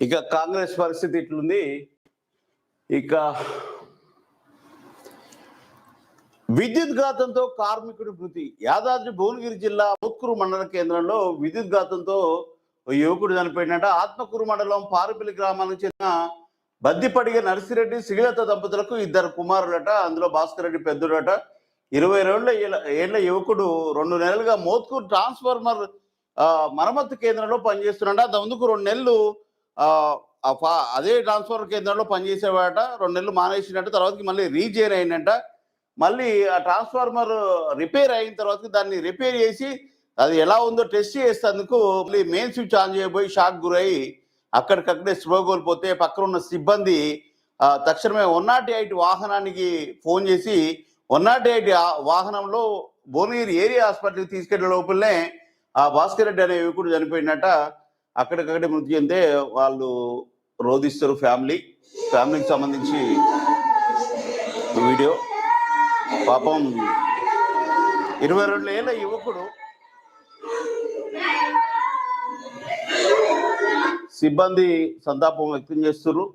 ఇక కాంగ్రెస్ పరిస్థితి ఇట్లుంది. ఇక విద్యుత్ ఘాతంతో కార్మికుడి మృతి. యాదాద్రి భువనగిరి జిల్లా మోత్కూరు మండల కేంద్రంలో విద్యుత్ ఘాతంతో ఓ యువకుడు చనిపోయినట. ఆత్మకూరు మండలం పారుపల్లి గ్రామానికి చెందిన బద్దిపడిగ నర్సిరెడ్డి శ్రీలత దంపతులకు ఇద్దరు కుమారులట. అందులో భాస్కర్ రెడ్డి పెద్దోడట. 22 ఏళ్ల యువకుడు 2 నెలలుగా మోత్కూరు ట్రాన్స్ఫార్మర్ మరమ్మత్తు కేంద్రంలో పనిచేస్తున్నాడ. ముందుకు 2 నెలలు అదే ట్రాన్స్ఫార్మర్ కేంద్రంలో పనిచేసేవాడట. 2 నెలలు మానేసినట్టు, తర్వాతకి మళ్ళీ రీజైన్ అయినట్ట. మళ్ళీ ఆ ట్రాన్స్ఫార్మర్ రిపేర్ అయిన తర్వాత దాన్ని రిపేర్ చేసి అది ఎలా ఉందో టెస్ట్ చేసేందుకు మళ్ళీ మెయిన్ స్విచ్ ఆన్ చేయబోయి షాక్ గురై అక్కడికక్కడే స్పృహ కోల్పోతే పక్కన ఉన్న సిబ్బంది తక్షణమే 108 వాహనానికి ఫోన్ చేసి 108 వాహనంలో భువనగిరి ఏరియా హాస్పిటల్కి తీసుకెళ్లే లోపలనే ఆ భాస్కర్ రెడ్డి అనే యువకుడు చనిపోయినట్ట. అక్కడికక్కడే మృతి చెందితే వాళ్ళు రోధిస్తారు. ఫ్యామిలీకి సంబంధించి వీడియో. పాపం 22 ఏళ్ల యువకుడు. సిబ్బంది సంతాపం వ్యక్తం చేస్తున్నారు.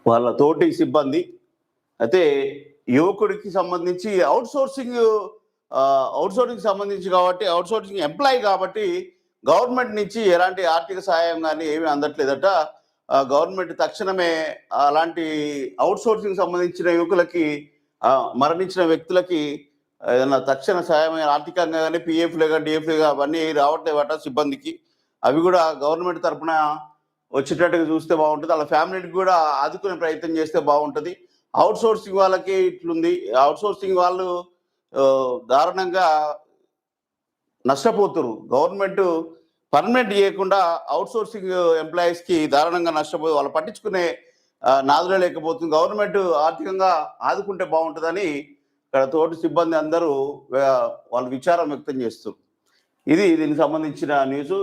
వాళ్ళ తోటి సిబ్బంది అయితే యువకుడికి సంబంధించి అవుట్ సోర్సింగ్ సంబంధించి కాబట్టి, అవుట్ సోర్సింగ్ ఎంప్లాయీ కాబట్టి గవర్నమెంట్ నుంచి ఎలాంటి ఆర్థిక సహాయం కానీ ఏమీ అందట్లేదట. గవర్నమెంట్ తక్షణమే అలాంటి అవుట్ సోర్సింగ్ సంబంధించిన యువకులకి, మరణించిన వ్యక్తులకి ఏదైనా తక్షణ సహాయమైన ఆర్థికంగా కానీ పిఎఫ్లు కానీ డిఎఫ్లు అవన్నీ రావట్లేవట సిబ్బందికి. అవి కూడా గవర్నమెంట్ తరఫున వచ్చేటట్టుగా చూస్తే బాగుంటుంది. వాళ్ళ ఫ్యామిలీకి కూడా ఆదుకునే ప్రయత్నం చేస్తే బాగుంటుంది. అవుట్ సోర్సింగ్ వాళ్ళకి ఇట్లుంది. అవుట్ సోర్సింగ్ వాళ్ళు దారుణంగా నష్టపోతున్నారు. గవర్నమెంట్ పర్మనెంట్ చేయకుండా అవుట్ సోర్సింగ్ ఎంప్లాయీస్కి దారుణంగా నష్టపోయి వాళ్ళు పట్టించుకునే నాదులే లేకపోతుంది. గవర్నమెంట్ ఆర్థికంగా ఆదుకుంటే బాగుంటుందని ఇక్కడ తోటి సిబ్బంది అందరూ వాళ్ళు విచారం వ్యక్తం చేస్తారు. ఇది దీనికి సంబంధించిన న్యూస్.